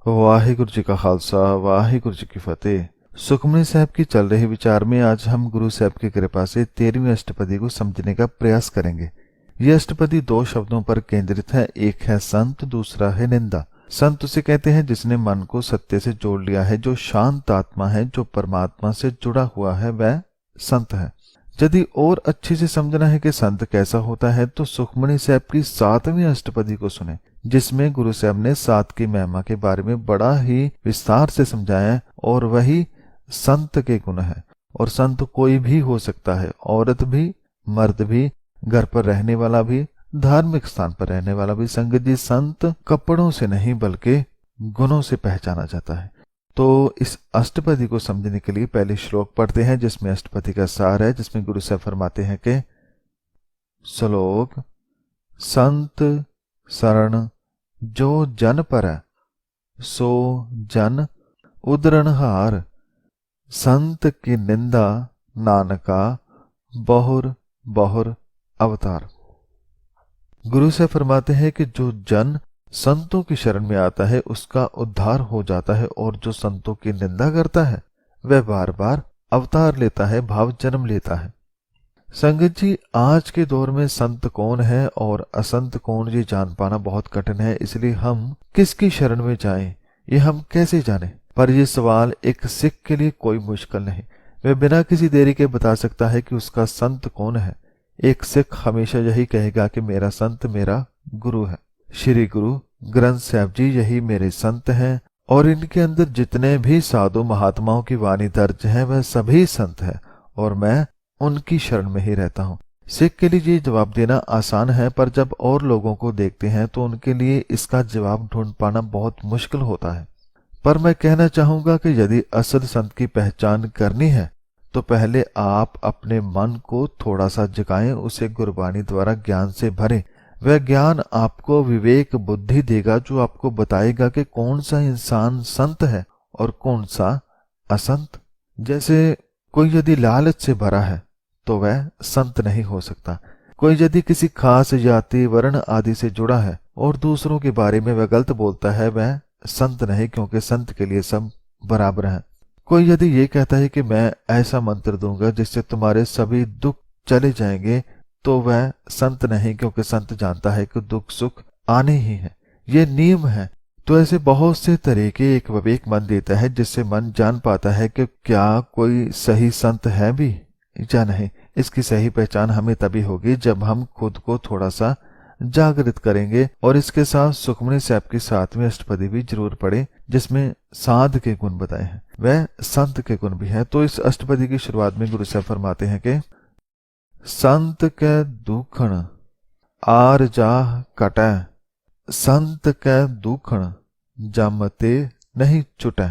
वाहिगुरु जी का खालसा वाहिगुरु जी की फतेह। सुखमनी साहब की चल रही विचार में आज हम गुरु साहब की कृपा से 13वीं अष्टपदी को समझने का प्रयास करेंगे। यह अष्टपदी दो शब्दों पर केंद्रित है, एक है संत, दूसरा है निंदा। संत उसे कहते हैं जिसने मन को सत्य से जोड़ लिया है, जो शांत आत्मा है, जो परमात्मा से जुड़ा हुआ है, वह संत है। यदि और अच्छे से समझना है कि संत कैसा होता है तो सुखमनी साहब की 7वीं अष्टपदी को सुने, जिसमें गुरु साहब ने सात की महिमा के बारे में बड़ा ही विस्तार से समझाया है। और वही संत के गुण है। और संत कोई भी हो सकता है, औरत भी, मर्द भी, घर पर रहने वाला भी, धार्मिक स्थान पर रहने वाला भी। संगत जी, संत कपड़ों से नहीं बल्कि गुणों से पहचाना जाता है। तो इस अष्टपदी को समझने के लिए पहले श्लोक पढ़ते हैं, जिसमें अष्टपदी का सार है, जिसमें गुरु साहब फरमाते हैं कि श्लोक संत शरण जो जन पर सो जन उदरणहार, संत की निंदा नानका बहुर बहुर अवतार। गुरु से फरमाते हैं कि जो जन संतों की शरण में आता है उसका उद्धार हो जाता है, और जो संतों की निंदा करता है वह बार बार अवतार लेता है, भाव जन्म लेता है। संगत जी, आज के दौर में संत कौन है और असंत कौन, ये जान पाना बहुत कठिन है। इसलिए हम किसकी शरण में जाएं, ये हम कैसे जाने। पर यह सवाल एक सिख के लिए कोई मुश्किल नहीं। वह बिना किसी देरी के बता सकता है कि उसका संत कौन है। एक सिख हमेशा यही कहेगा कि मेरा संत मेरा गुरु है। श्री गुरु ग्रंथ साहब जी यही मेरे संत हैं, और इनके अंदर जितने भी साधु महात्माओं की वाणी दर्ज है वह सभी संत है, और मैं उनकी शरण में ही रहता हूँ। सिख के लिए ये जवाब देना आसान है, पर जब और लोगों को देखते हैं तो उनके लिए इसका जवाब ढूंढ पाना बहुत मुश्किल होता है। पर मैं कहना चाहूंगा कि यदि असल संत की पहचान करनी है तो पहले आप अपने मन को थोड़ा सा जगाएं, उसे गुरबानी द्वारा ज्ञान से भरें। वह ज्ञान आपको विवेक बुद्धि देगा, जो आपको बताएगा कि कौन सा इंसान संत है और कौन सा असंत। जैसे कोई यदि लालच से भरा है तो वह संत नहीं हो सकता। कोई यदि किसी खास जाति वर्ण आदि से जुड़ा है और दूसरों के बारे में वह गलत बोलता है, वह संत नहीं, क्योंकि संत के लिए सब बराबर हैं। कोई यदि ये कहता है कि मैं ऐसा मंत्र दूंगा जिससे तुम्हारे सभी दुख चले जाएंगे, तो वह संत नहीं, क्योंकि संत जानता है कि दुख सुख आने ही है, ये नियम है। तो ऐसे बहुत से तरीके एक विवेक मन देता है, जिससे मन जान पाता है कि क्या कोई सही संत है भी या नहीं। इसकी सही पहचान हमें तभी होगी जब हम खुद को थोड़ा सा जागृत करेंगे। और इसके साथ सुखमनी साहब की 7वीं अष्टपदी भी जरूर पढ़े, जिसमें साध के गुण बताए हैं, वह संत के गुण भी हैं। तो इस अष्टपदी की शुरुआत में गुरु साहब फरमाते हैं कि संत के दुखण आर जाह कटै, संत के दुखण जमते नहीं छुटै।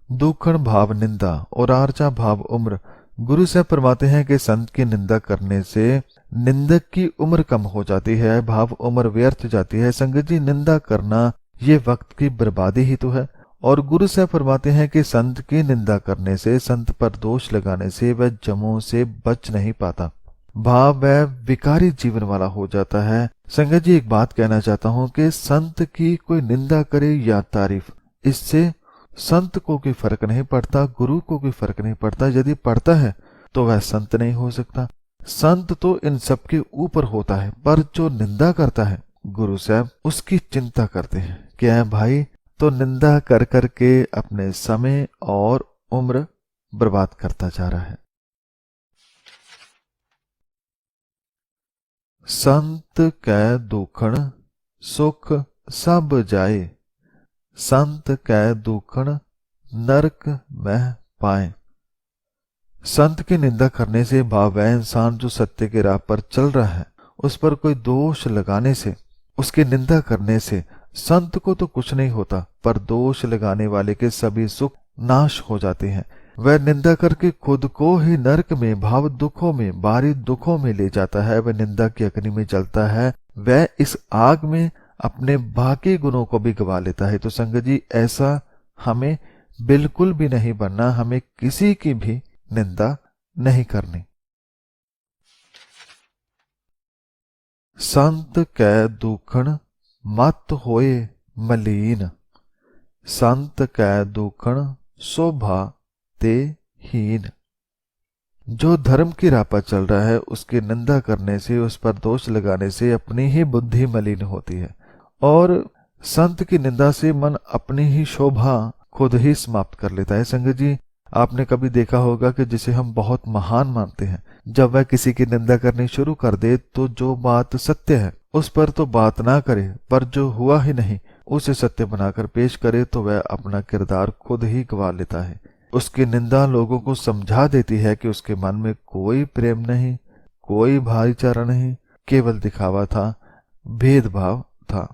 दुखण भाव निंदा और आर्चा भाव उम्र। गुरु साहब फरमाते हैं कि संत की निंदा करने से निंदक की उम्र कम हो जाती है, भाव उम्र व्यर्थ जाती है। संगत जी, निंदा करना ये वक्त की बर्बादी ही तो है। और गुरु साहब फरमाते हैं कि संत की निंदा करने से, संत पर दोष लगाने से वह जमों से बच नहीं पाता, भाव वह विकारी जीवन वाला हो जाता है। संगत जी, एक बात कहना चाहता हूं कि संत की कोई निंदा करे या तारीफ, इससे संत को कोई फर्क नहीं पड़ता, गुरु को कोई फर्क नहीं पड़ता। यदि पड़ता है तो वह संत नहीं हो सकता। संत तो इन सब के ऊपर होता है, पर जो निंदा करता है गुरु साहब उसकी चिंता करते हैं। क्या है भाई, तो निंदा कर कर के अपने समय और उम्र बर्बाद करता जा रहा है। संत कै दुखण सुख सब जाए, संत कै दुखण नरक में पाए। संत की निंदा करने से भाव वह इंसान जो सत्य के राह पर चल रहा है, उस पर कोई दोष लगाने से, उसकी निंदा करने से संत को तो कुछ नहीं होता, पर दोष लगाने वाले के सभी सुख नाश हो जाते हैं। वह निंदा करके खुद को ही नरक में, भाव दुखों में, बारी दुखों में ले जाता है। वह निंदा की अग्नि में जलता है, वह इस आग में अपने बाकी गुणों को भी गवा लेता है। तो संगत जी, ऐसा हमें बिल्कुल भी नहीं बनना, हमें किसी की भी निंदा नहीं करनी। संत कै दुखण मत होए मलीन, संत कै दूखण शोभा ते हीन। जो धर्म की राह पर चल रहा है उसकी निंदा करने से, उस पर दोष लगाने से अपनी ही बुद्धि मलिन होती है, और संत की निंदा से मन अपनी ही शोभा खुद ही समाप्त कर लेता है। संगत जी, आपने कभी देखा होगा कि जिसे हम बहुत महान मानते हैं, जब वह किसी की निंदा करनी शुरू कर दे तो जो बात सत्य है उस पर तो बात ना करे, पर जो हुआ ही नहीं उसे सत्य बनाकर पेश करे तो वह अपना किरदार खुद ही गंवा लेता है। उसकी निंदा लोगों को समझा देती है कि उसके मन में कोई प्रेम नहीं, कोई भाईचारा नहीं, केवल दिखावा था, भेदभाव था।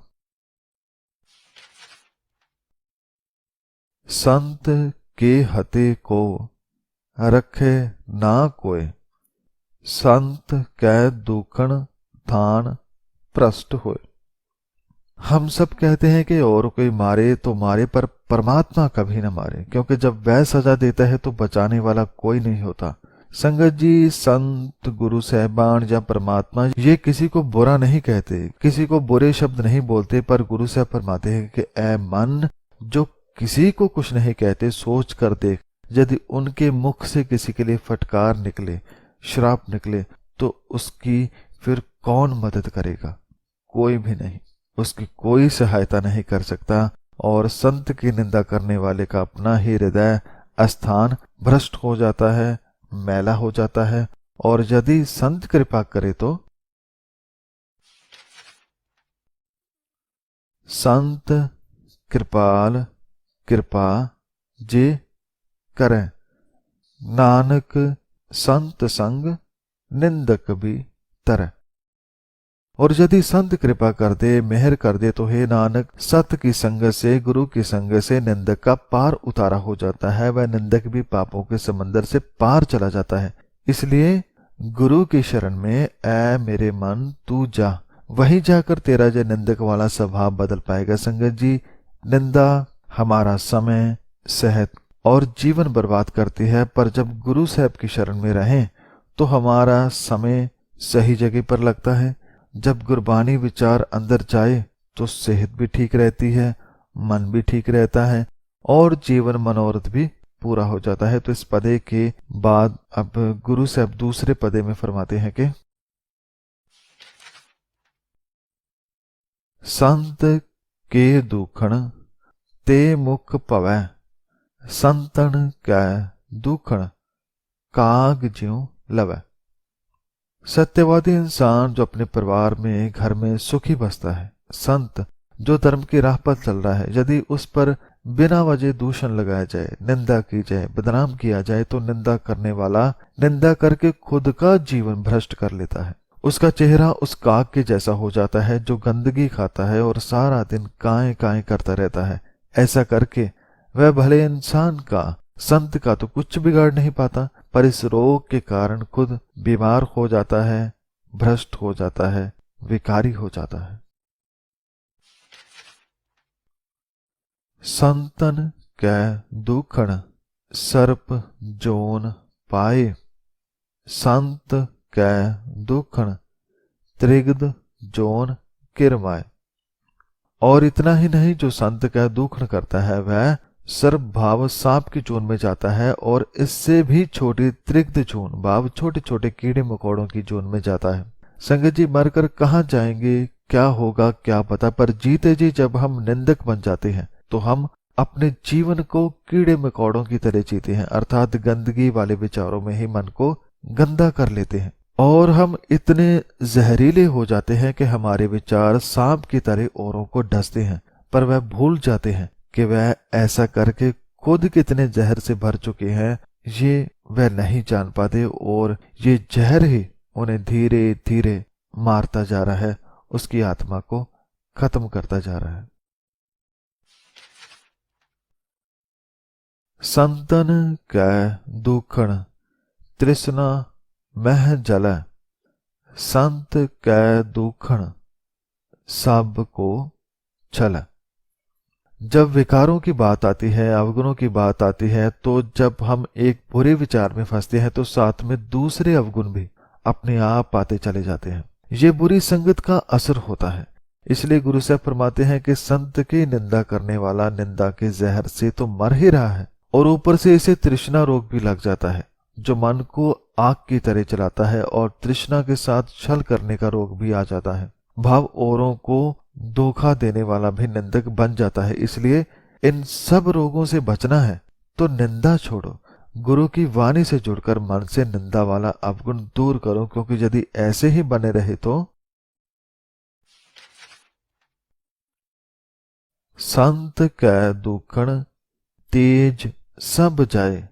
संत के हते को रखे ना कोय, संत कै दूखण थान प्रष्ट होए। हम सब कहते हैं कि और कोई मारे तो मारे, पर परमात्मा कभी न मारे, क्योंकि जब वह सजा देता है तो बचाने वाला कोई नहीं होता। संगत जी, संत, गुरु साहबान या परमात्मा ये किसी को बुरा नहीं कहते, किसी को बुरे शब्द नहीं बोलते, पर गुरु साहब फरमाते हैं कि ऐ मन, जो किसी को कुछ नहीं कहते, सोच कर देख, यदि उनके मुख से किसी के लिए फटकार निकले, श्राप निकले, तो उसकी फिर कौन मदद करेगा? कोई भी नहीं, उसकी कोई सहायता नहीं कर सकता। और संत की निंदा करने वाले का अपना ही हृदय स्थान भ्रष्ट हो जाता है, मैला हो जाता है। और यदि संत कृपा करे तो संत कृपाल कृपा जे करें, नानक संत संग निंदक भी तरह। और यदि संत कृपा कर दे, मेहर कर दे, तो हे नानक, सत की संगत से, गुरु की संगत से निंदक का पार उतारा हो जाता है। वह निंदक भी पापों के समंदर से पार चला जाता है। इसलिए गुरु की शरण में ऐ मेरे मन तू जा, वहीं जाकर तेरा जो निंदक वाला स्वभाव बदल पाएगा। संगत जी, निंदा हमारा समय, सेहत और जीवन बर्बाद करती है, पर जब गुरु साहब की शरण में रहें तो हमारा समय सही जगह पर लगता है। जब गुरबानी विचार अंदर जाए तो सेहत भी ठीक रहती है, मन भी ठीक रहता है और जीवन मनोरथ भी पूरा हो जाता है। तो इस पदे के बाद अब गुरु साहब दूसरे पदे में फरमाते हैं कि संत के दूखण ते मुख पवै, संतन कै दूखण काग ज्यों लवै। सत्यवादी इंसान जो अपने परिवार में, घर में सुखी बसता है, संत जो धर्म की राह पर चल रहा है, यदि उस पर बिना वजह दूषण लगाया जाए, निंदा की जाए, बदनाम किया जाए, तो निंदा करने वाला निंदा करके खुद का जीवन भ्रष्ट कर लेता है। उसका चेहरा उस काग के जैसा हो जाता है जो गंदगी खाता है और सारा दिन काएं काएं करता रहता है। ऐसा करके वह भले इंसान का, संत का तो कुछ बिगाड़ नहीं पाता, पर इस रोग के कारण खुद बीमार हो जाता है, भ्रष्ट हो जाता है, विकारी हो जाता है। संतन कै दूखण सर्प जोन पाए, संत कै दूखण त्रिगद जोन किरमाए। और इतना ही नहीं, जो संत का दूखण करता है वह सर्प भाव सांप की चून में जाता है और इससे भी छोटी त्रिग्ध चून भाव छोटे छोटे कीड़े मकोड़ों की चून में जाता है। संगत जी, मरकर कहाँ जाएंगे, क्या होगा क्या पता, पर जीते जी जब हम निंदक बन जाते हैं तो हम अपने जीवन को कीड़े मकोड़ों की तरह जीते हैं, अर्थात गंदगी वाले विचारों में ही मन को गंदा कर लेते हैं। और हम इतने जहरीले हो जाते हैं कि हमारे विचार सांप की तरह औरों को डसते हैं, पर वह भूल जाते हैं कि वह ऐसा करके खुद कितने जहर से भर चुके हैं, ये वह नहीं जान पाते। और ये जहर ही उन्हें धीरे धीरे मारता जा रहा है, उसकी आत्मा को खत्म करता जा रहा है। संतन कै दूखण तृष्णा मह जल, संत कै दूखण सब को छल। जब विकारों की बात आती है, अवगुणों की बात आती है, तो जब हम एक बुरे विचार में फंसते हैं तो साथ में दूसरे अवगुण भी अपने आप आते चले जाते हैं। ये बुरी संगत का असर होता है। इसलिए गुरु साहब फरमाते हैं कि संत की निंदा करने वाला निंदा के जहर से तो मर ही रहा है, और ऊपर से इसे तृष्णा रोग भी लग जाता है, जो मन को आग की तरह चलाता है, और तृष्णा के साथ छल करने का रोग भी आ जाता है। भाव औरों को धोखा देने वाला भी निंदक बन जाता है। इसलिए इन सब रोगों से बचना है तो निंदा छोड़ो, गुरु की वाणी से जुड़कर मन से निंदा वाला अवगुण दूर करो, क्योंकि यदि ऐसे ही बने रहे तो संत कै दुखण तेज सब जाए,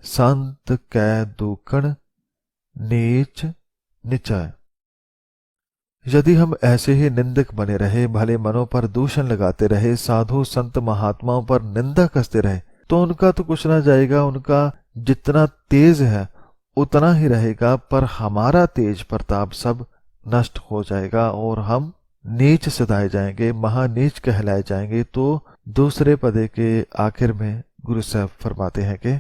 संत कै दुखण नीच निचाय। यदि हम ऐसे ही निंदक बने रहे, भले मनों पर दूषण लगाते रहे, साधु संत महात्माओं पर निंदा कसते रहे, तो उनका तो कुछ ना जाएगा, उनका जितना तेज है उतना ही रहेगा, पर हमारा तेज प्रताप सब नष्ट हो जाएगा और हम नीच सदाए जाएंगे, महानीच कहलाए जाएंगे। तो दूसरे पदे के आखिर में गुरु साहब फरमाते हैं कि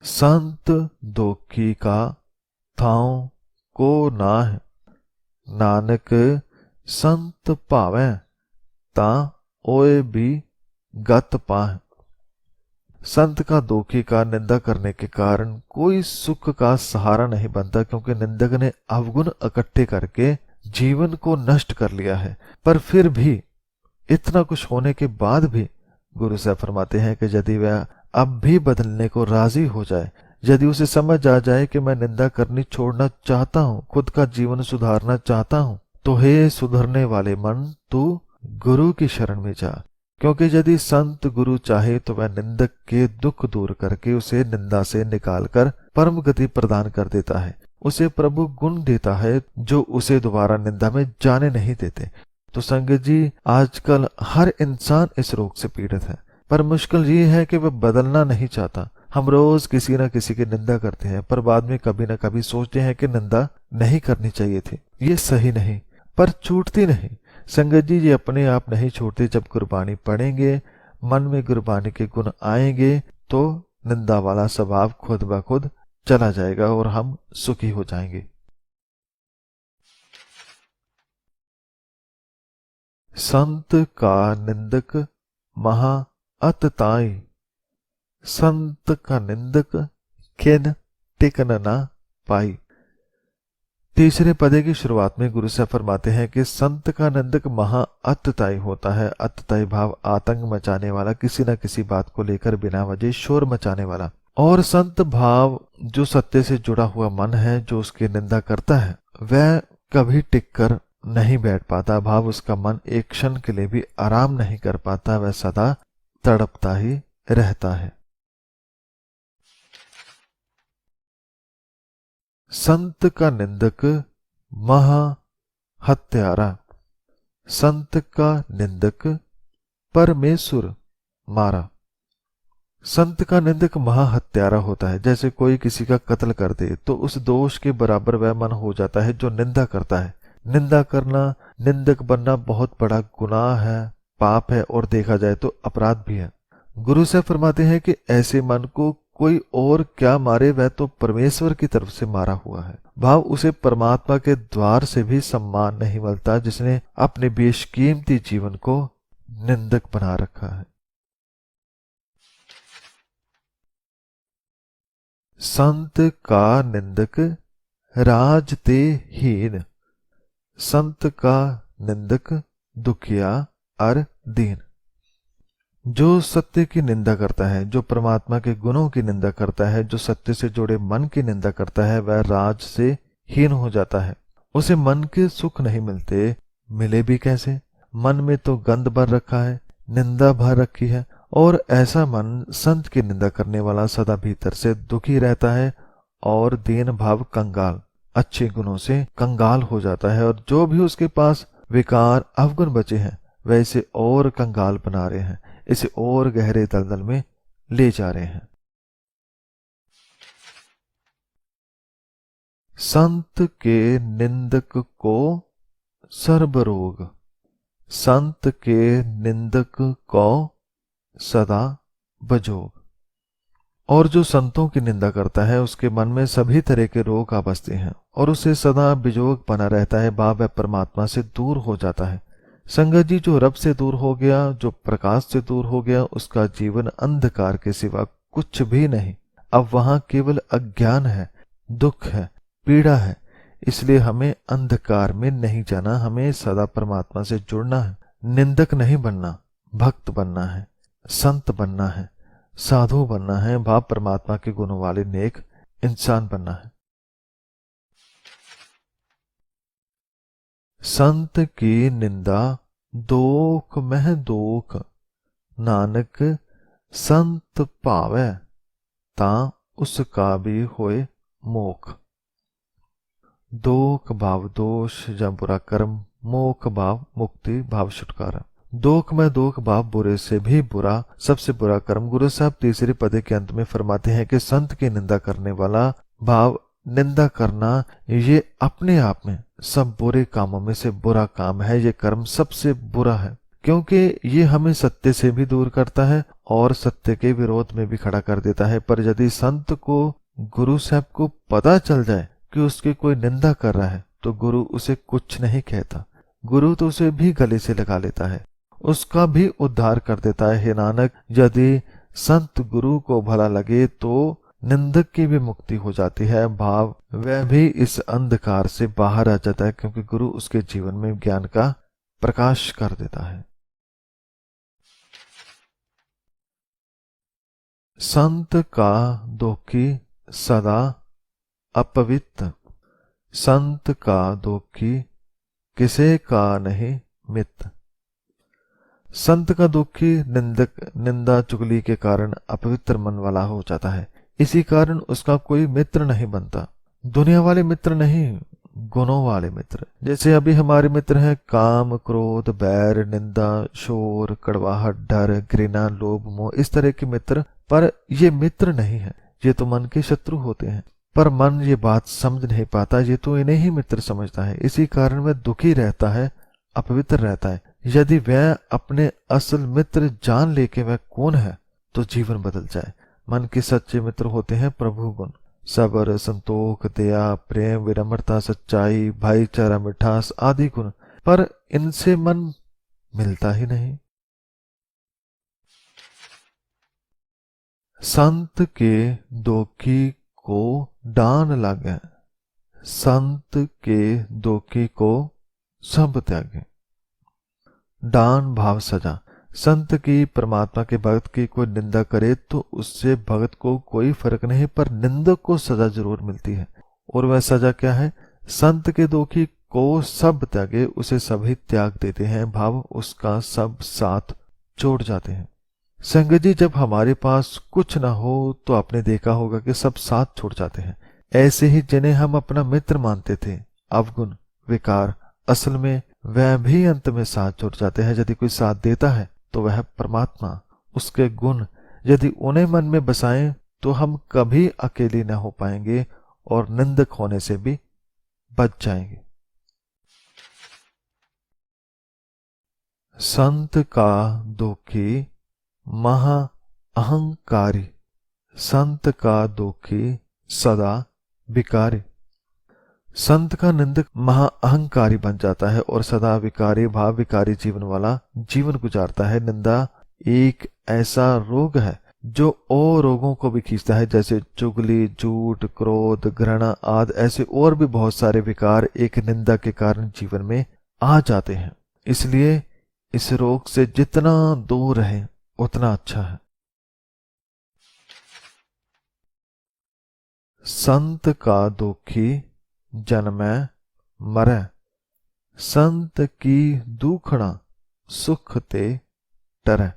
संत दोखी का थाओ को नाह, नानक संत भावै ता ओए भी गत पाह। संत का दोखी का निंदा करने के कारण कोई सुख का सहारा नहीं बनता, क्योंकि निंदक ने अवगुण इकट्ठे करके जीवन को नष्ट कर लिया है। पर फिर भी इतना कुछ होने के बाद भी गुरु साहब फरमाते हैं कि यदि वह अब भी बदलने को राजी हो जाए, यदि उसे समझ आ जाए कि मैं निंदा करनी छोड़ना चाहता हूं, खुद का जीवन सुधारना चाहता हूं, तो हे सुधरने वाले मन, तू गुरु की शरण में जा। क्योंकि यदि संत गुरु चाहे तो वह निंदक के दुख दूर करके उसे निंदा से निकालकर परम गति प्रदान कर देता है, उसे प्रभु गुण देता है जो उसे दोबारा निंदा में जाने नहीं देते। तो संगत जी, आजकल हर इंसान इस रोग से पीड़ित है, पर मुश्किल ये है कि वह बदलना नहीं चाहता। हम रोज किसी न किसी की निंदा करते हैं, पर बाद में कभी न कभी सोचते हैं कि निंदा नहीं करनी चाहिए थी, ये सही नहीं, पर छूटती नहीं। संगत जी, ये अपने आप नहीं छूटते। जब गुरबानी पढ़ेंगे, मन में गुरबानी के गुण आएंगे, तो निंदा वाला स्वभाव खुद ब खुद चला जाएगा और हम सुखी हो जाएंगे। संत का निंदक महा अतताई, संत का निंदक किन टिकन ना पाई। तीसरे पदे की शुरुआत में गुरु साहब फरमाते हैं कि संत का निंदक महा अतताई होता है। अतताई भाव आतंक मचाने वाला, किसी न किसी बात को लेकर बिना वजह शोर मचाने वाला। और संत भाव जो सत्य से जुड़ा हुआ मन है, जो उसकी निंदा करता है, वह कभी टिककर नहीं बैठ पाता। भाव उसका मन एक क्षण के लिए भी आराम नहीं कर पाता, वह सदा तड़पता ही रहता है। संत का निंदक महा हत्यारा, संत का निंदक परमेश्वर मारा। संत का निंदक महा हत्यारा होता है। जैसे कोई किसी का कत्ल कर दे तो उस दोष के बराबर वह मन हो जाता है जो निंदा करता है। निंदा करना, निंदक बनना बहुत बड़ा गुनाह है, पाप है, और देखा जाए तो अपराध भी है। गुरु साहब फरमाते हैं कि ऐसे मन को कोई और क्या मारे, वह तो परमेश्वर की तरफ से मारा हुआ है। भाव उसे परमात्मा के द्वार से भी सम्मान नहीं मिलता, जिसने अपने बेशकीमती जीवन को निंदक बना रखा है। संत का निंदक राज ते हीन, संत का निंदक दुखिया और दीन। जो सत्य की निंदा करता है, जो परमात्मा के गुणों की निंदा करता है, जो सत्य से जुड़े मन की निंदा करता है, वह राज से हीन हो जाता है। उसे मन के सुख नहीं मिलते, मिले भी कैसे? मन में तो गंध भर रखा है, निंदा भर रखी है, और ऐसा मन संत की निंदा करने वाला सदा भीतर से दुखी रहता है और दीन भाव कंगाल, अच्छे गुणों से कंगाल हो जाता है। और जो भी उसके पास विकार अवगुण बचे हैं, वह इसे और कंगाल बना रहे हैं, इसे और गहरे दलदल में ले जा रहे हैं। संत के निंदक को सर्वरोग, संत के निंदक को सदा बजोग। और जो संतों की निंदा करता है, उसके मन में सभी तरह के रोग आ बसते हैं। और उसे सदा बिजोग बना रहता है, भाव वह परमात्मा से दूर हो जाता है। संगत जी, जो रब से दूर हो गया, जो प्रकाश से दूर हो गया, उसका जीवन अंधकार के सिवा कुछ भी नहीं। अब वहां केवल अज्ञान है, दुख है, पीड़ा है। इसलिए हमें अंधकार में नहीं जाना, हमें सदा परमात्मा से जुड़ना है। निंदक नहीं बनना, भक्त बनना है, संत बनना है, साधु बनना है, भाव परमात्मा के गुणों वाले नेक इंसान बनना है। संत की निंदा दोख मह दोख, नानक संत भावै, तां उसका भी होए मोख। दोख भाव दोष या बुरा कर्म, मोख भाव मुक्ति भाव छुटकारा। दोख में दोख भाव बुरे से भी बुरा, सबसे बुरा कर्म। गुरु साहब तीसरे पदे के अंत में फरमाते हैं कि संत की निंदा करने वाला भाव निंदा करना, ये अपने आप में सब बुरे कामों में से बुरा काम है। ये कर्म सबसे बुरा है, क्योंकि ये हमें सत्य से भी दूर करता है और सत्य के विरोध में भी खड़ा कर देता है। पर यदि संत को, गुरु साहब को पता चल जाए कि उसकी कोई निंदा कर रहा है, तो गुरु उसे कुछ नहीं कहता। गुरु तो उसे भी गले से लगा लेता है, उसका भी उद्धार कर देता है। हे नानक, यदि संत गुरु को भला लगे तो निंदक की भी मुक्ति हो जाती है, भाव वह भी इस अंधकार से बाहर आ जाता है, क्योंकि गुरु उसके जीवन में ज्ञान का प्रकाश कर देता है। संत का दोखी सदा अपवित्र, संत का दोखी किसे का नहीं मित्र। संत का दुखी निंदक निंदा चुगली के कारण अपवित्र मन वाला हो जाता है। इसी कारण उसका कोई मित्र नहीं बनता। दुनिया वाले मित्र नहीं, गुणों वाले मित्र। जैसे अभी हमारे मित्र हैं काम, क्रोध, बैर, निंदा, शोर, कड़वाहट, डर, घृणा, लोभ, मोह, इस तरह के मित्र। पर ये मित्र नहीं है, ये तो मन के शत्रु होते हैं। पर मन ये बात समझ नहीं पाता, ये तो इन्हें ही मित्र समझता है। इसी कारण वह दुखी रहता है, अपवित्र रहता है। यदि वह अपने असल मित्र जान ले कि वह कौन है, तो जीवन बदल जाए। मन के सच्चे मित्र होते हैं प्रभु गुण, सब्र, संतोख, दया, प्रेम, विनम्रता, सच्चाई, भाईचारा, मिठास आदि गुण। पर इनसे मन मिलता ही नहीं। संत के दोखी को डान लागे, संत के दोखी को सब त्यागे। डान भाव सजा। संत की, परमात्मा के भक्त की कोई निंदा करे तो उससे भक्त को कोई फर्क नहीं, पर निंदक को सजा जरूर मिलती है। और वह सजा क्या है? संत के दोखी को सब त्यागे, उसे सभी त्याग देते हैं, भाव उसका सब साथ छोड़ जाते हैं। संगत जी, जब हमारे पास कुछ ना हो तो आपने देखा होगा कि सब साथ छोड़ जाते हैं। ऐसे ही जिन्हें हम अपना मित्र मानते थे, अवगुण, विकार, असल में वह भी अंत में साथ छोड़ जाते हैं। यदि कोई साथ देता है तो वह परमात्मा, उसके गुण यदि उन्हें मन में बसाएं तो हम कभी अकेले न हो पाएंगे और निंदक होने से भी बच जाएंगे। संत का दोखी महा अहंकारी, संत का दोखी सदा विकारी। संत का निंदक महा अहंकारी बन जाता है और सदा विकारी भाव विकारी जीवन वाला जीवन गुजारता है। निंदा एक ऐसा रोग है जो और रोगों को भी खींचता है, जैसे चुगली, झूठ, क्रोध, घृणा आदि ऐसे और भी बहुत सारे विकार एक निंदा के कारण जीवन में आ जाते हैं। इसलिए इस रोग से जितना दूर रहे उतना अच्छा है। संत का दोखी जन्मै मरै, संत की दुखड़ा सुख ते टरै।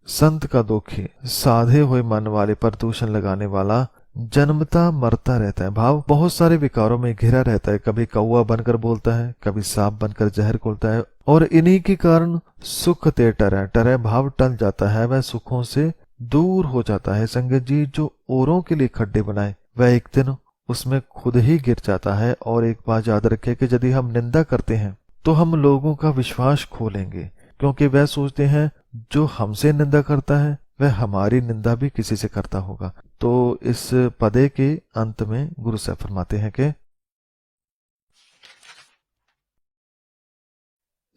संत का दोखी साधे हुए मन वाले पर दूषण लगाने वाला जन्मता मरता रहता है, भाव बहुत सारे विकारों में घिरा रहता है। कभी कौवा बनकर बोलता है, कभी सांप बनकर जहर खोलता है, और इन्हीं के कारण सुख ते टरै, टरै भाव टल जाता है, वह सुखों से दूर हो जाता है। संगत जी, जो औरों के लिए खड्डे बनाए वह एक दिन उसमें खुद ही गिर जाता है। और एक बात याद रखें कि यदि हम निंदा करते हैं तो हम लोगों का विश्वास खो लेंगे, क्योंकि वह सोचते हैं जो हमसे निंदा करता है वह हमारी निंदा भी किसी से करता होगा। तो इस पदे के अंत में गुरु साहब फरमाते हैं कि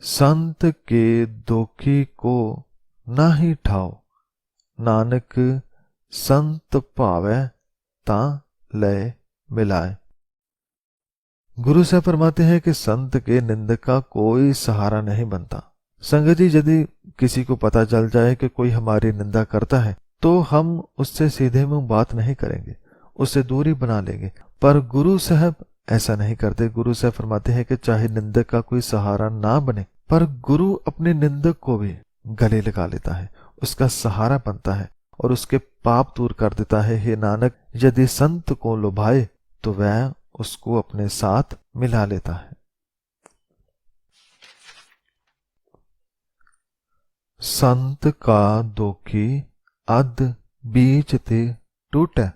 संत के दोखी को नाही ठाओ, नानक संत भावै ता लय मिलाए। गुरु साहब फरमाते हैं कि संत के निंदक का कोई सहारा नहीं बनता। संगत जी, यदि किसी को पता चल जाए कि कोई हमारी निंदा करता है तो हम उससे सीधे मुंह बात नहीं करेंगे, उससे दूरी बना लेंगे, पर गुरु साहब ऐसा नहीं करते। गुरु साहब फरमाते हैं कि चाहे निंदक का कोई सहारा ना बने, पर गुरु अपने निंदक को भी गले लगा लेता है, उसका सहारा बनता है और उसके पाप दूर कर देता है। हे नानक, यदि संत को लुभाए तो वह उसको अपने साथ मिला लेता है। संत का दोखी अध बीच ते टूटै,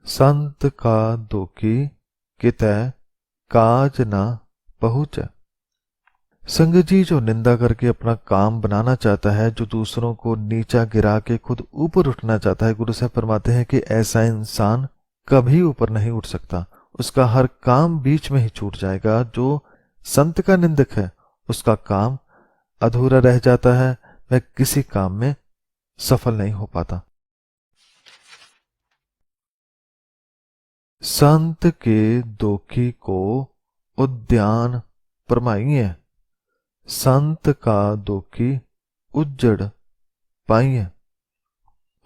संत का दोखी कितै काज ना पहुंचै। संगत जी, जो निंदा करके अपना काम बनाना चाहता है, जो दूसरों को नीचा गिरा के खुद ऊपर उठना चाहता है, गुरु साहब फरमाते हैं कि ऐसा इंसान कभी ऊपर नहीं उठ सकता, उसका हर काम बीच में ही छूट जाएगा। जो संत का निंदक है उसका काम अधूरा रह जाता है, वह किसी काम में सफल नहीं हो पाता। संत के दोखी को उद्यान परमाइए, संत का दोखी उज्जड़ पाइए।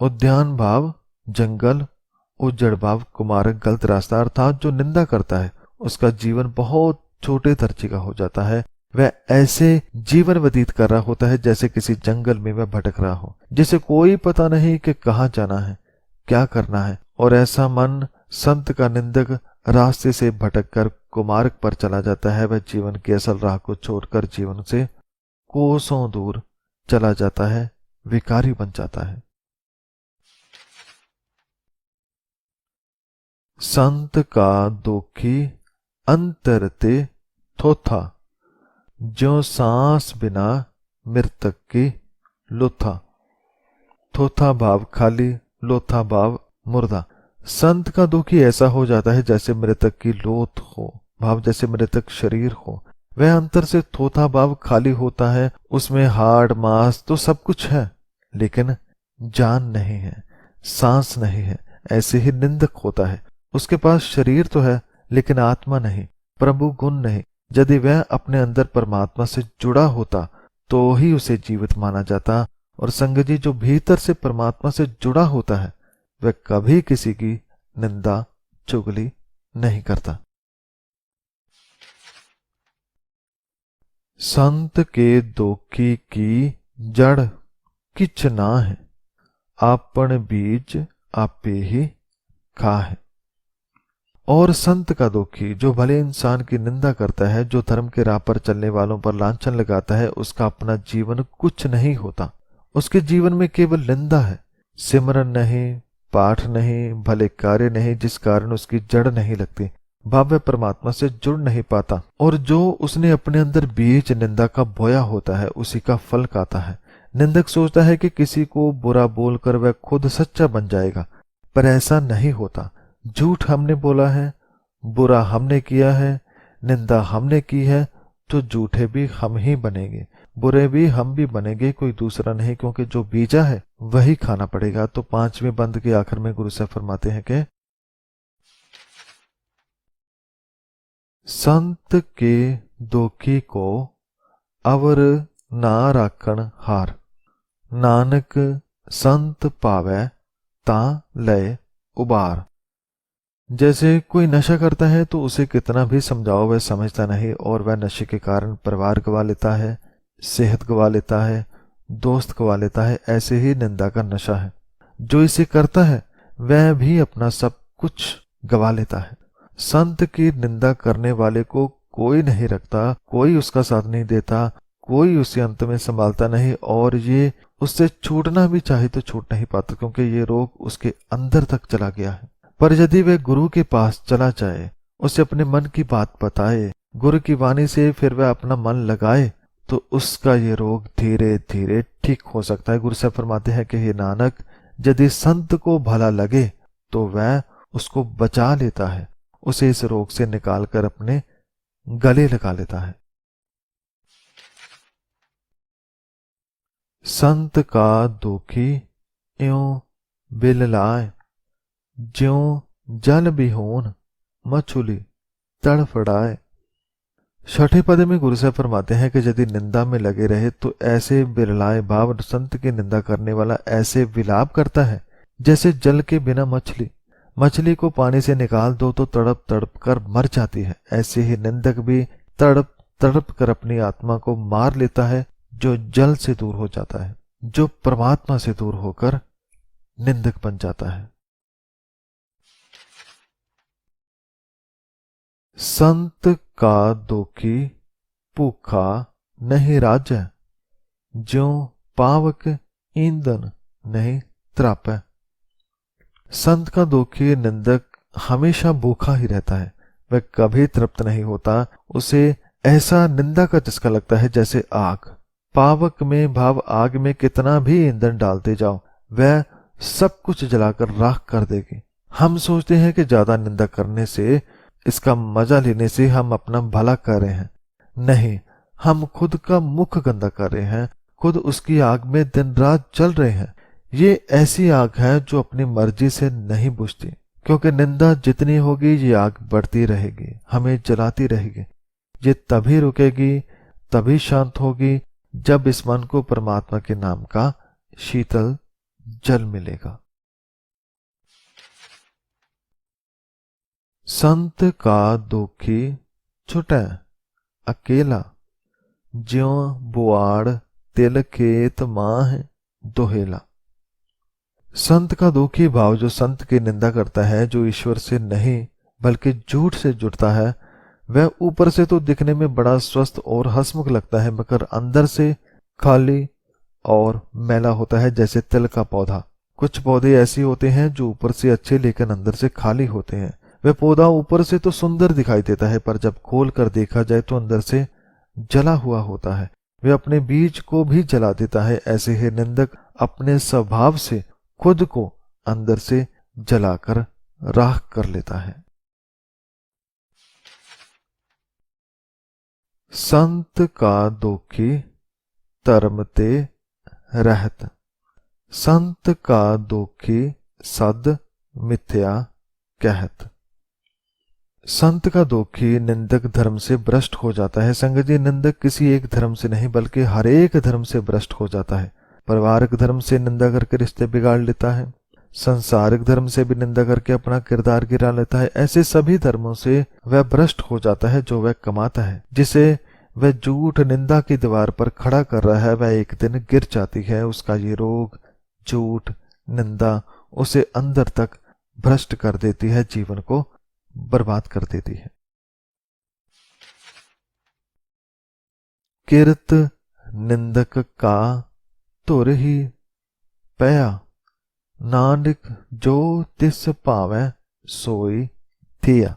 उद्यान भाव जंगल, उज्जड़ भाव कुमारक, गलत रास्ता, अर्थात जो निंदा करता है उसका जीवन बहुत छोटे दर्जे का हो जाता है। वह ऐसे जीवन व्यतीत कर रहा होता है जैसे किसी जंगल में वह भटक रहा हो, जिसे कोई पता नहीं कि कहाँ जाना है, क्या करना है। और ऐसा मन संत का निंदक रास्ते से भटककर कुमार्ग पर चला जाता है। वह जीवन की असल राह को छोड़कर जीवन से कोसों दूर चला जाता है, विकारी बन जाता है। संत का दोखी अंतर ते थोथा, ज्यों सांस बिना मृतक की लोथा। थोथा भाव खाली, लोथा भाव मुर्दा। संत का दुखी ऐसा हो जाता है जैसे मृतक की लोथ हो, भाव जैसे मृतक शरीर हो। वह अंतर से थोथा भाव खाली होता है, उसमें हाड़ मांस तो सब कुछ है लेकिन जान नहीं है, सांस नहीं है। ऐसे ही निंदक होता है, उसके पास शरीर तो है लेकिन आत्मा नहीं, प्रभु गुण नहीं। यदि वह अपने अंदर परमात्मा से जुड़ा होता तो ही उसे जीवित माना जाता। और संगत जी, जो भीतर से परमात्मा से जुड़ा होता है वह कभी किसी की निंदा चुगली नहीं करता। संत के दोखी की जड़ किच ना है, आपन बीज आपे ही खा है। और संत का दोखी, जो भले इंसान की निंदा करता है, जो धर्म के राह पर चलने वालों पर लांछन लगाता है, उसका अपना जीवन कुछ नहीं होता। उसके जीवन में केवल निंदा है, सिमरन नहीं, पाठ नहीं, भले कार्य नहीं, जिस कारण उसकी जड़ नहीं लगती, भाव परमात्मा से जुड़ नहीं पाता। और जो उसने अपने अंदर बीज निंदा का बोया होता है उसी का फल खाता है। निंदक सोचता है कि किसी को बुरा बोलकर वह खुद सच्चा बन जाएगा, पर ऐसा नहीं होता। झूठ हमने बोला है, बुरा हमने किया है, निंदा हमने की है, तो झूठे भी हम ही बनेंगे, बुरे भी हम भी बनेंगे, कोई दूसरा नहीं, क्योंकि जो बीजा है वही खाना पड़ेगा। तो 5वें बंद के आखिर में गुरु साहब फरमाते हैं कि संत के दोखी को अवर ना राखण हार, नानक संत पावै ता लय उबार। जैसे कोई नशा करता है तो उसे कितना भी समझाओ वह समझता नहीं, और वह नशे के कारण परिवार गवा लेता है, सेहत गवा लेता है, दोस्त गवा लेता है। ऐसे ही निंदा का नशा है, जो इसे करता है वह भी अपना सब कुछ गवा लेता है। संत की निंदा करने वाले को कोई नहीं रखता, कोई उसका साथ नहीं देता, कोई उसे अंत में संभालता नहीं, और ये उससे छूटना भी चाहे तो छूट नहीं पाता, क्योंकि ये रोग उसके अंदर तक चला गया है। पर यदि वह गुरु के पास चला जाए, उसे अपने मन की बात बताए, गुरु की वाणी से फिर वह अपना मन लगाए, तो उसका ये रोग धीरे धीरे ठीक हो सकता है। गुरु साहब फरमाते हैं कि हे नानक, यदि संत को भला लगे तो वह उसको बचा लेता है, उसे इस रोग से निकालकर अपने गले लगा लेता है। संत का दुखी इयों बिललाए, ज्यों जल बिहोन मछुली तड़फड़ाए। छठे पद में गुरु साहब फरमाते हैं कि यदि निंदा में लगे रहे तो ऐसे बिरलाए भाव संत की निंदा करने वाला ऐसे विलाप करता है जैसे जल के बिना मछली को पानी से निकाल दो तो तड़प तड़प कर मर जाती है। ऐसे ही निंदक भी तड़प तड़प कर अपनी आत्मा को मार लेता है, जो जल से दूर हो जाता है, जो परमात्मा से दूर होकर निंदक बन जाता है। संत का दुखी भूखा नहीं राजै, ज्यों पावक ईंधन नहीं त्रापै। संत का दुखी निंदक हमेशा भूखा ही रहता है, वह कभी तृप्त नहीं होता। उसे ऐसा निंदा का चस्का लगता है जैसे आग। पावक में भाव आग में कितना भी ईंधन डालते जाओ, वह सब कुछ जलाकर राख कर देगी। हम सोचते हैं कि ज्यादा निंदा करने से, इसका मजा लेने से हम अपना भला कर रहे हैं। नहीं, हम खुद का मुख गंदा कर रहे हैं, खुद उसकी आग में दिन रात जल रहे हैं। ये ऐसी आग है जो अपनी मर्जी से नहीं बुझती, क्योंकि निंदा जितनी होगी ये आग बढ़ती रहेगी, हमें जलाती रहेगी। ये तभी रुकेगी, तभी शांत होगी जब इस मन को परमात्मा के नाम का शीतल जल मिलेगा। संत का दुखी छुटै अकेला, ज्यों बुआड़ तिल खेत माह दोहेला। संत का दुखी भाव जो संत की निंदा करता है, जो ईश्वर से नहीं बल्कि झूठ से जुड़ता है, वह ऊपर से तो दिखने में बड़ा स्वस्थ और हंसमुख लगता है, मगर अंदर से खाली और मैला होता है, जैसे तिल का पौधा। कुछ पौधे ऐसे होते हैं जो ऊपर से अच्छे लेकिन अंदर से खाली होते हैं। वह पौधा ऊपर से तो सुंदर दिखाई देता है, पर जब खोल कर देखा जाए तो अंदर से जला हुआ होता है। वह अपने बीज को भी जला देता है। ऐसे ही निंदक अपने स्वभाव से खुद को अंदर से जलाकर राख कर लेता है। संत का दुखी धर्म ते रहत, संत का दुखी सद मिथ्या कहत। संत का दुखी निंदक धर्म से भ्रष्ट हो जाता है। संगत जी, निंदक किसी एक धर्म से नहीं बल्कि हर एक धर्म से भ्रष्ट हो जाता है। पारिवारिक धर्म से निंदा करके रिश्ते बिगाड़ लेता है, संसारिक धर्म से भी निंदा करके अपना किरदार गिरा लेता है। ऐसे सभी धर्मों से वह भ्रष्ट हो जाता है जो वह कमाता है। जिसे वह झूठ निंदा की दीवार पर खड़ा कर रहा है, वह एक दिन गिर जाती है। उसका ये रोग, झूठ निंदा उसे अंदर तक भ्रष्ट कर देती है, जीवन को बर्बाद कर देती है। किरत निंदक का धुर ही पया, नानक जो तिस भावै सोई थिया।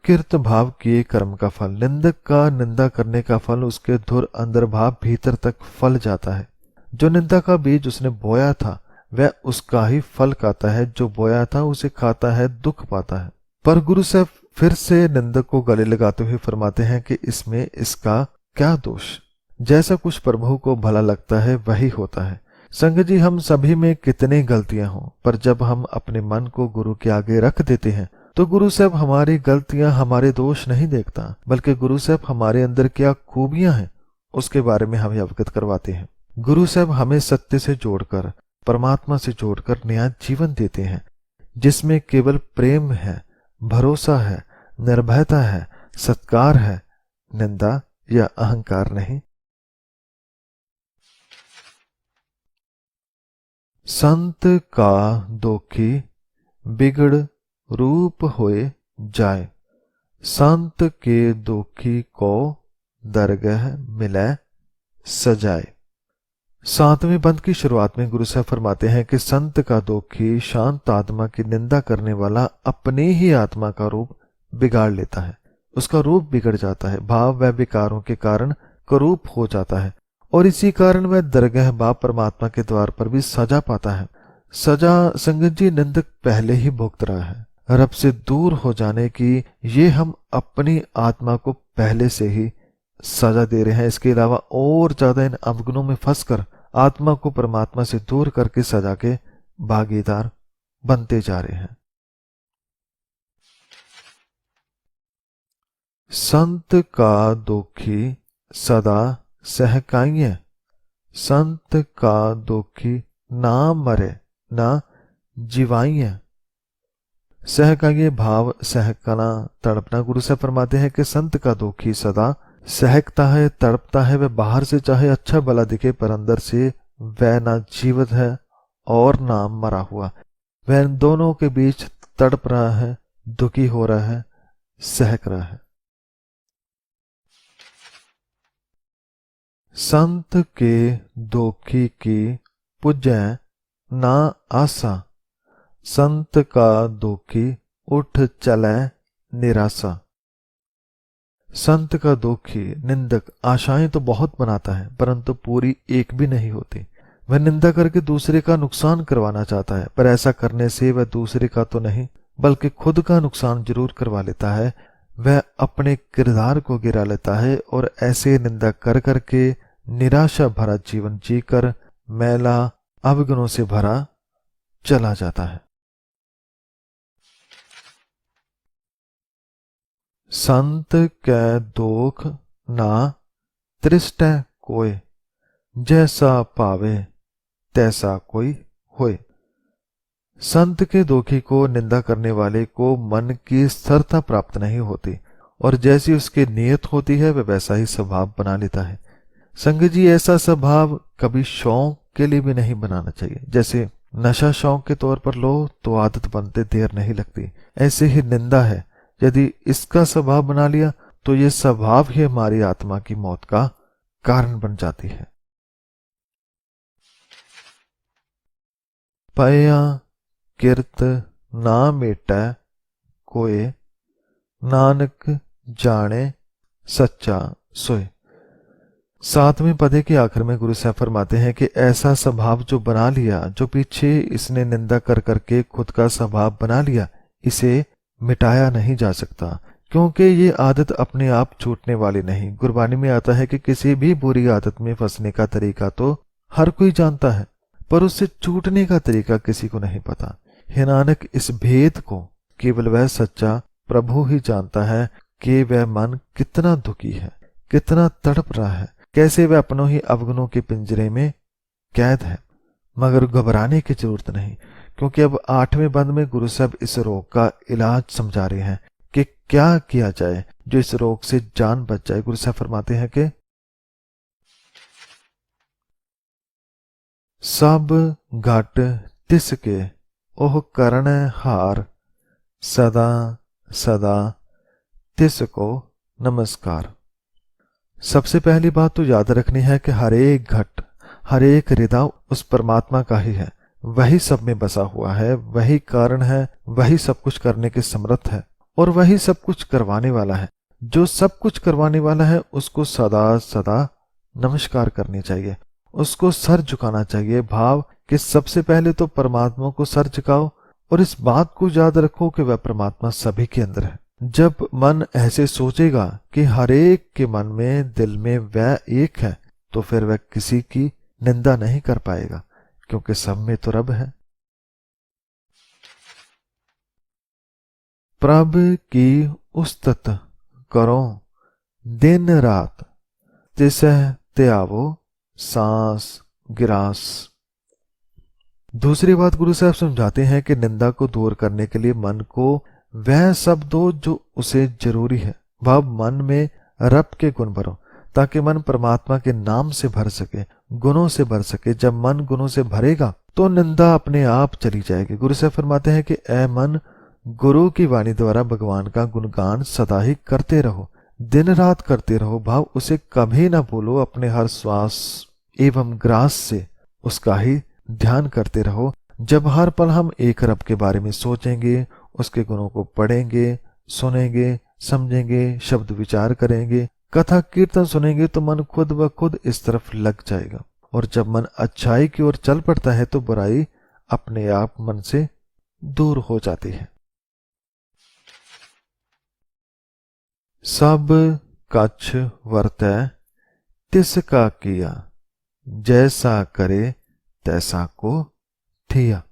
किरत भाव किए कर्म का फल। निंदक का निंदा करने का फल उसके धुर अंदर भाव भीतर तक फल जाता है। जो निंदा का बीज उसने बोया था वह उसका ही फल खाता है, जो बोया था उसे खाता है, दुख पाता है। पर गुरु साहब फिर से निंदक को गले लगाते हुए फरमाते हैं कि इसमें इसका क्या दोष, जैसा कुछ प्रभु को भला लगता है वही होता है। संगत जी, हम सभी में कितनी गलतियां हों, पर जब हम अपने मन को गुरु के आगे रख देते हैं तो गुरु साहब हमारी गलतियां, हमारे दोष नहीं देखता, बल्कि गुरु साहब हमारे अंदर क्या खूबियां हैं उसके बारे में हमें अवगत करवाते हैं। गुरु साहब हमें सत्य से जोड़कर, परमात्मा से जोड़कर नया जीवन देते हैं, जिसमें केवल प्रेम है, भरोसा है, निर्भयता है, सत्कार है, निंदा या अहंकार नहीं। संत का दुखी बिगड़ रूप होए जाए, संत के दुखी को दरगह मिले सजाए। सातवें बंद की शुरुआत में गुरु साहब फरमाते हैं कि संत का दुखी शांत आत्मा की निंदा करने वाला अपने ही आत्मा का रूप बिगाड़ लेता है, उसका रूप बिगड़ जाता है, भाव व विकारों के कारण करूप हो जाता है, और इसी कारण वह दरगह बाप परमात्मा के द्वार पर भी सजा पाता है। सजा संगत जी निंदक पहले ही भुगत रहा है। रब से दूर हो जाने की ये हम अपनी आत्मा को पहले से ही सजा दे रहे हैं। इसके अलावा और ज्यादा इन अवगुणों में फंसकर आत्मा को परमात्मा से दूर करके सजा के भागीदार बनते जा रहे हैं। संत का दुखी सदा सहकाइए, संत का दुखी ना मरे ना जीवाइए। सह का ये भाव सहकना तड़पना। गुरु साहब फरमाते हैं कि संत का दुखी सदा सहकता है, तड़पता है। वह बाहर से चाहे अच्छा भला दिखे पर अंदर से वह ना जीवित है और ना मरा हुआ। वह इन दोनों के बीच तड़प रहा है, दुखी हो रहा है, सहक रहा है। संत के दुखी की पूजै ना आसा, संत का दुखी उठ चले निराशा। संत का दुखी निंदक आशाएं तो बहुत बनाता है परंतु पूरी एक भी नहीं होती। वह निंदा करके दूसरे का नुकसान करवाना चाहता है, पर ऐसा करने से वह दूसरे का तो नहीं बल्कि खुद का नुकसान जरूर करवा लेता है। वह अपने किरदार को गिरा लेता है और ऐसे निंदा कर करके निराशा भरा जीवन जीकर मैला अवगुणों से भरा चला जाता है। संत कै दुख ना त्रिष्टै कोय, जैसा पावे तैसा कोई होए। संत के दुखी को निंदा करने वाले को मन की स्थिरता प्राप्त नहीं होती और जैसी उसकी नियत होती है वह वैसा ही स्वभाव बना लेता है। संगत जी ऐसा स्वभाव कभी शौक के लिए भी नहीं बनाना चाहिए। जैसे नशा शौक के तौर पर लो तो आदत बनते देर नहीं लगती, ऐसे ही निंदा है, यदि इसका स्वभाव बना लिया तो ये स्वभाव ही हमारी आत्मा की मौत का कारण बन जाती है। पया किरत ना मेटै कोय, नानक जाने सच्चा सोए। 7वें पदे के आखिर में गुरु साहब फरमाते हैं कि ऐसा स्वभाव जो बना लिया, जो पीछे इसने निंदा कर करके खुद का स्वभाव बना लिया, इसे मिटाया नहीं जा सकता क्योंकि ये आदत अपने आप छूटने वाली नहीं। गुरबानी में आता है कि किसी भी बुरी आदत में फंसने का तरीका तो हर कोई जानता है पर उससे छूटने का तरीका किसी को नहीं पता। हे नानक, इस भेद को केवल वह सच्चा प्रभु ही जानता है कि वह मन कितना दुखी है, कितना तड़प रहा है, कैसे वह अपनों ही अवगुणों के पिंजरे में कैद है। मगर घबराने की जरूरत नहीं क्योंकि अब 8वें बंद में गुरु साहब इस रोग का इलाज समझा रहे हैं कि क्या किया जाए जो इस रोग से जान बच जाए। गुरु साहब फरमाते हैं कि सब घट तिसके ओह करण हार, सदा सदा तिसको नमस्कार। सबसे पहली बात तो याद रखनी है कि हर एक घट, हर एक हृदय उस परमात्मा का ही है। वही सब में बसा हुआ है, वही कारण है, वही सब कुछ करने के समर्थ है और वही सब कुछ करवाने वाला है। जो सब कुछ करवाने वाला है उसको सदा सदा नमस्कार करनी चाहिए, उसको सर झुकाना चाहिए। भाव कि सबसे पहले तो परमात्मा को सर झुकाओ और इस बात को याद रखो कि वह परमात्मा सभी के अंदर है। जब मन ऐसे सोचेगा कि हर एक के मन में, दिल में वह एक है, तो फिर वह किसी की निंदा नहीं कर पाएगा क्योंकि सब में तो रब है। प्रभ की उस्तत करो दिन रात, तिसह त्यावो सांस गिरास। दूसरी बात गुरु साहब समझाते हैं कि निंदा को दूर करने के लिए मन को वह सब दो जो उसे जरूरी है। भाव मन में रब के गुण भरो ताकि मन परमात्मा के नाम से भर सके, गुणों से भर सके। जब मन गुणों से भरेगा तो निंदा अपने आप चली जाएगी। गुरु साहब फरमाते हैं कि ऐ मन, गुरु की वाणी द्वारा भगवान का गुणगान सदा ही करते रहो, दिन रात करते रहो। भाव उसे कभी ना भूलो, अपने हर श्वास एवं ग्रास से उसका ही ध्यान करते रहो। जब हर पल हम एक रब के बारे में सोचेंगे, उसके गुणों को पढ़ेंगे, सुनेंगे, समझेंगे, शब्द विचार करेंगे, कथा कीर्तन सुनेंगे तो मन खुद ब खुद इस तरफ लग जाएगा। और जब मन अच्छाई की ओर चल पड़ता है तो बुराई अपने आप मन से दूर हो जाती है। सब कछ वर्तै तिसका किया, जैसा करे तैसा को थिया।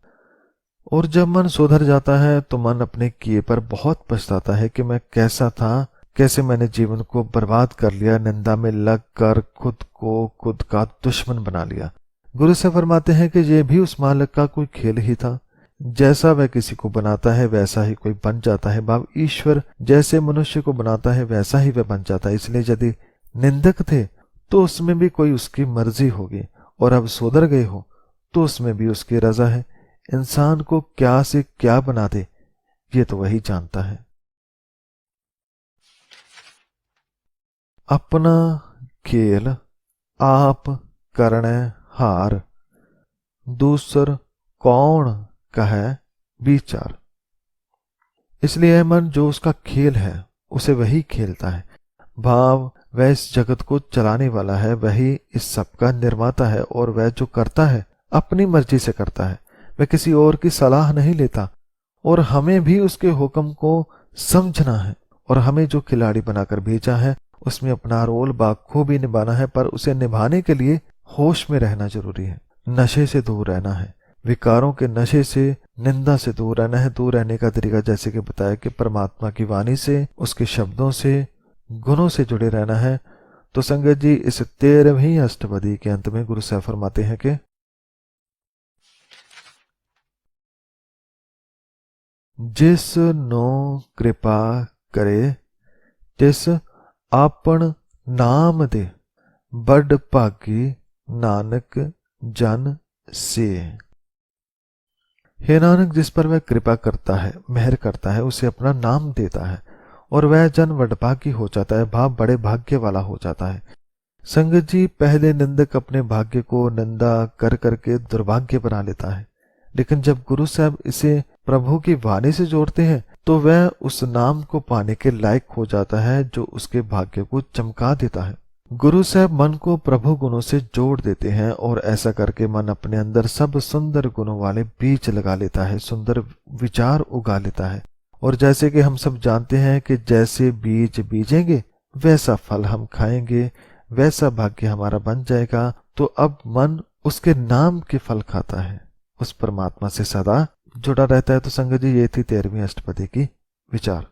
और जब मन सुधर जाता है तो मन अपने किए पर बहुत पछताता है कि मैं कैसा था, कैसे मैंने जीवन को बर्बाद कर लिया, निंदा में लग कर खुद को खुद का दुश्मन बना लिया। गुरु से फरमाते हैं कि यह भी उस मालिक का कोई खेल ही था। जैसा वह किसी को बनाता है वैसा ही कोई बन जाता है। बाब ईश्वर जैसे मनुष्य को बनाता है वैसा ही वह बन जाता है। इसलिए यदि निंदक थे तो उसमें भी कोई उसकी मर्जी होगी, और अब सुधर गए हो तो उसमें भी उसकी रजा है। इंसान को क्या से क्या बना दे ये तो वही जानता है। अपना खेल आप करने हार, दूसर कौन कहे विचार। इसलिए मन जो उसका खेल है उसे वही खेलता है। भाव वह इस जगत को चलाने वाला है, वही इस सब का निर्माता है, और वह जो करता है अपनी मर्जी से करता है, वह किसी और की सलाह नहीं लेता। और हमें भी उसके हुक्म को समझना है, और हमें जो खिलाड़ी बनाकर भेजा है उसमें अपना रोल बाखूबी निभाना है, पर उसे निभाने के लिए होश में रहना जरूरी है, नशे से दूर रहना है, विकारों के नशे से, निंदा से दूर रहना है। दूर रहने का तरीका जैसे कि बताया कि परमात्मा की वाणी से, उसके शब्दों से, गुणों से जुड़े रहना है। तो संगत जी, इस 13वीं अष्टपदी के अंत में गुरु साहब फरमाते हैं कि जिस नो कृपा करे तिस आपन नाम दे, बड़ भागी नानक जन से। हे नानक, जिस पर वह कृपा करता है, मेहर करता है, उसे अपना नाम देता है और वह जन वडभागी हो जाता है, भाव बड़े भाग्य वाला हो जाता है। संगत जी, पहले निंदक अपने भाग्य को निंदा कर करके दुर्भाग्य बना लेता है, लेकिन जब गुरु साहब इसे प्रभु की वाणी से जोड़ते हैं तो वह उस नाम को पाने के लायक हो जाता है जो उसके भाग्य को चमका देता है। गुरु साहब मन को प्रभु गुणों से जोड़ देते हैं और ऐसा करके मन अपने अंदर सब सुंदर गुणों वाले बीज लगा लेता है, सुंदर विचार उगा लेता है। और जैसे कि हम सब जानते हैं कि जैसे बीज बीजेंगे वैसा फल हम खाएंगे, वैसा भाग्य हमारा बन जाएगा। तो अब मन उसके नाम के फल खाता है, उस परमात्मा से सदा जुड़ा रहता है। तो संगत जी, ये थी 13वीं अष्टपदी की विचार।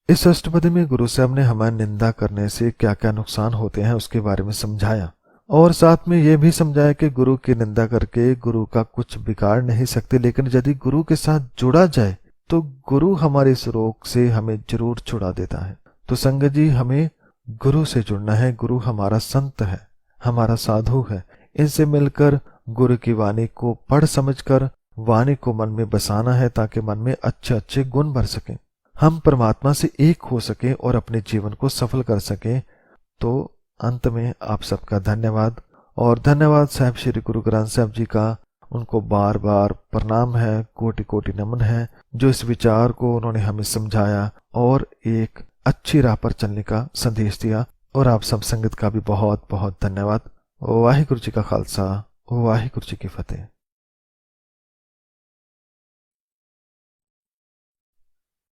इस अष्टपदी में गुरु साहब ने हमें निंदा करने से क्या क्या नुकसान होते हैं उसके बारे में समझाया, और साथ में यह भी समझाया कि गुरु की निंदा करके गुरु का कुछ बिगाड़ नहीं सकते, लेकिन यदि गुरु के साथ जुड़ा जाए तो गुरु हमारे इस रोग से हमें जरूर छुड़ा देता है। तो संगत जी, हमें गुरु से जुड़ना है। गुरु हमारा संत है, हमारा साधु है। इनसे मिलकर गुरु की वाणी को पढ़ समझकर वाणी को मन में बसाना है ताकि मन में अच्छे अच्छे गुण भर सकें, हम परमात्मा से एक हो सके और अपने जीवन को सफल कर सकें। तो अंत में आप सबका धन्यवाद, और धन्यवाद साहब श्री गुरु ग्रंथ साहब जी का। उनको बार बार प्रणाम है, कोटि कोटि नमन है, जो इस विचार को उन्होंने हमें समझाया और एक अच्छी राह पर चलने का संदेश दिया। और आप सब संगत का भी बहुत बहुत धन्यवाद। वाहिगुरु जी का खालसा, वाहिगुरु जी की फतेह।